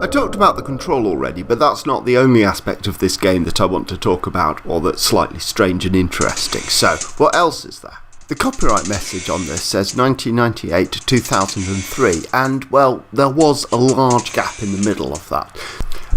talked about the control already, but that's not the only aspect of this game that I want to talk about, or that's slightly strange and interesting. So, what else is there? The copyright message on this says 1998 to 2003, and, well, there was a large gap in the middle of that.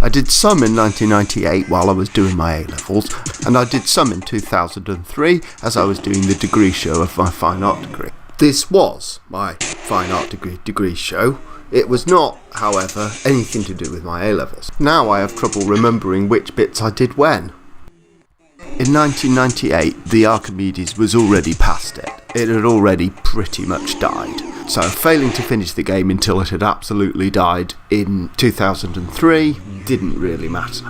I did some in 1998 while I was doing my A-levels, and I did some in 2003 as I was doing the degree show of my fine art degree. This was my fine art degree show. It was not, however, anything to do with my A-levels. Now I have trouble remembering which bits I did when. In 1998, the Archimedes was already past it. It had already pretty much died. So failing to finish the game until it had absolutely died in 2003 didn't really matter.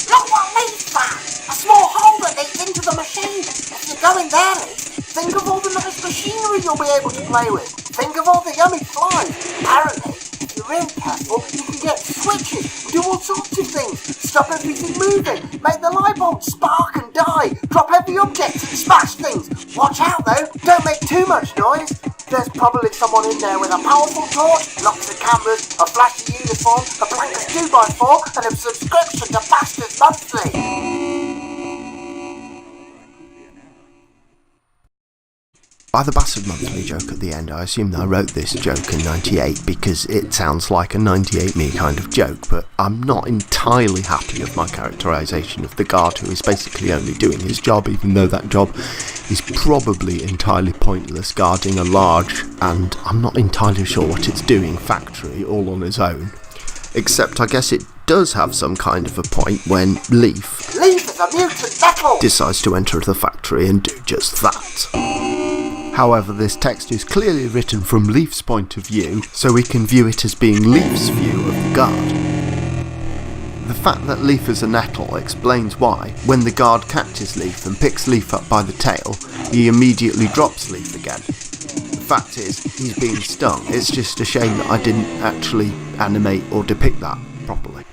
Look what Leaf's found! A small hole that leads into the machine. If you go in there, Leaf, think of all the nice machinery you'll be able to play with. Think of all the yummy flies. Apparently, if you're really careful, you can get switches, do all sorts of things, stop everything moving, make the light bulb spark and die, drop heavy objects and smash things. Watch out though, don't make too much noise. There's probably someone in there with a powerful torch, lots of cameras, a flashy uniform, a blanket 2x4 and a subscription to Bastards Monthly. By the Bastard Monthly joke at the end, I assume that I wrote this joke in 98 because it sounds like a 98 me kind of joke, but I'm not entirely happy with my characterisation of the guard who is basically only doing his job, even though that job is probably entirely pointless, guarding a large, and I'm not entirely sure what it's doing, factory all on his own. Except I guess it does have some kind of a point when Leaf is a mutant metal! Decides to enter the factory and do just that. However, this text is clearly written from Leaf's point of view, so we can view it as being Leaf's view of the guard. The fact that Leaf is a nettle explains why, when the guard catches Leaf and picks Leaf up by the tail, he immediately drops Leaf again. The fact is, he's being stung. It's just a shame that I didn't actually animate or depict that properly.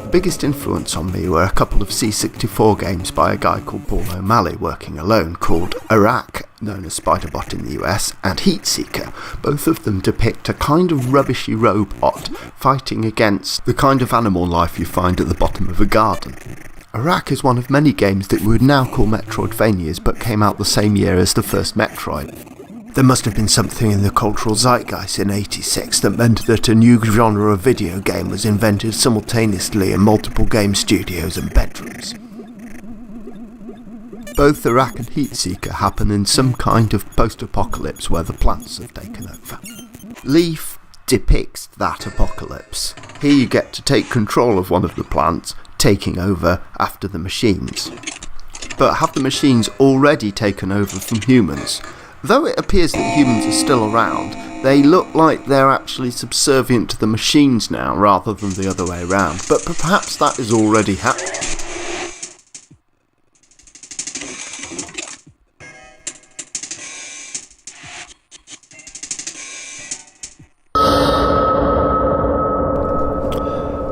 The biggest influence on me were a couple of C64 games by a guy called Paul O'Malley working alone called Iraq, known as Spiderbot in the US, and Heatseeker. Both of them depict a kind of rubbishy robot fighting against the kind of animal life you find at the bottom of a garden. Iraq is one of many games that we would now call metroid-vanias, but came out the same year as the first Metroid. There must have been something in the cultural zeitgeist in '86 that meant that a new genre of video game was invented simultaneously in multiple game studios and bedrooms. Both Iraq and Heatseeker happen in some kind of post-apocalypse where the plants have taken over. Leaf depicts that apocalypse. Here you get to take control of one of the plants, taking over after the machines. But have the machines already taken over from humans? Though it appears that humans are still around, they look like they're actually subservient to the machines now rather than the other way around, but perhaps that is already happening.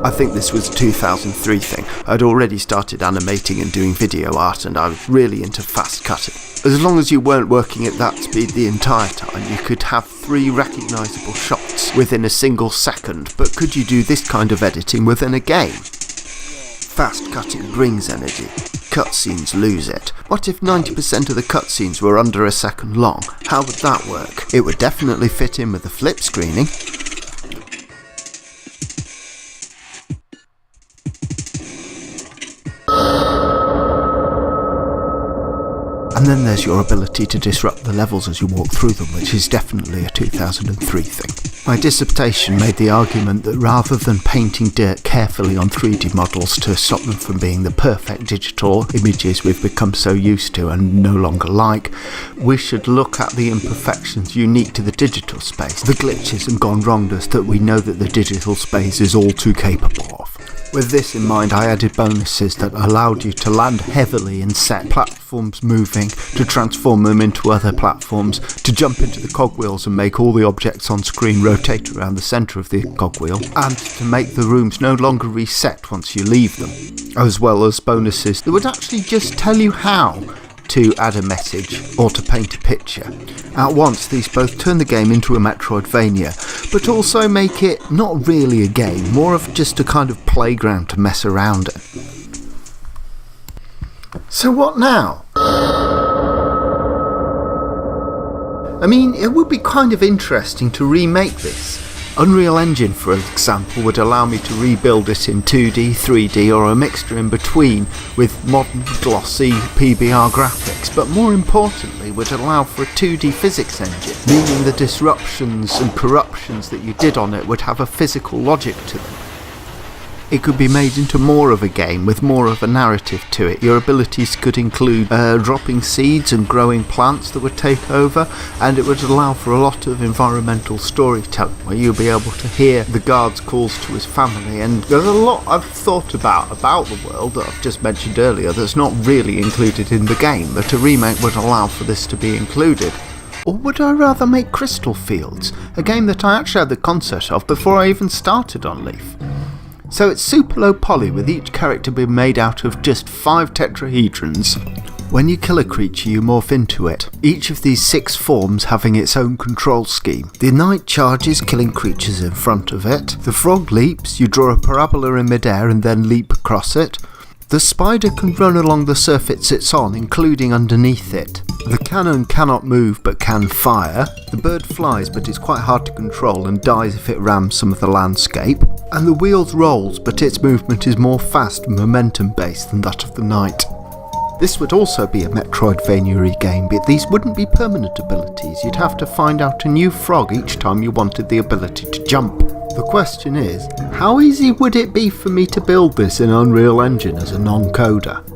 I think this was a 2003 thing. I'd already started animating and doing video art, and I was really into fast cutting. As long as you weren't working at that speed the entire time, you could have 3 recognisable shots within a single second, but could you do this kind of editing within a game? Fast cutting brings energy. Cutscenes lose it. What if 90% of the cutscenes were under a second long? How would that work? It would definitely fit in with the flip screening. And then there's your ability to disrupt the levels as you walk through them, which is definitely a 2003 thing. My dissertation made the argument that rather than painting dirt carefully on 3D models to stop them from being the perfect digital images we've become so used to and no longer like, we should look at the imperfections unique to the digital space, the glitches and gone wrongness that we know that the digital space is all too capable of. With this in mind, I added bonuses that allowed you to land heavily in set platforms moving, to transform them into other platforms, to jump into the cogwheels and make all the objects on screen rotate around the centre of the cogwheel, and to make the rooms no longer reset once you leave them, as well as bonuses that would actually just tell you how to add a message or to paint a picture. At once, these both turn the game into a metroid-vania, but also make it not really a game, more of just a kind of playground to mess around in. So what now? I mean, it would be kind of interesting to remake this. Unreal Engine, for example, would allow me to rebuild it in 2D, 3D or a mixture in between with modern glossy PBR graphics, but more importantly would allow for a 2D physics engine, meaning the disruptions and corruptions that you did on it would have a physical logic to them. It could be made into more of a game with more of a narrative to it. Your abilities could include dropping seeds and growing plants that would take over, and it would allow for a lot of environmental storytelling where you'll be able to hear the guard's calls to his family. And there's a lot I've thought about the world that I've just mentioned earlier that's not really included in the game, that a remake would allow for this to be included. Or would I rather make Crystal Fields, a game that I actually had the concept of before I even started on Leaf? So it's super low poly, with each character being made out of just 5 tetrahedrons. When you kill a creature, you morph into it, each of these 6 forms having its own control scheme. The knight charges, killing creatures in front of it. The frog leaps, you draw a parabola in midair and then leap across it. The spider can run along the surface it's on, including underneath it. The cannon cannot move but can fire. The bird flies but is quite hard to control and dies if it rams some of the landscape. And the wheels rolls, but its movement is more fast and momentum based than that of the knight. This would also be a Metroidvania game, but these wouldn't be permanent abilities. You'd have to find out a new frog each time you wanted the ability to jump. The question is, how easy would it be for me to build this in Unreal Engine as a non-coder?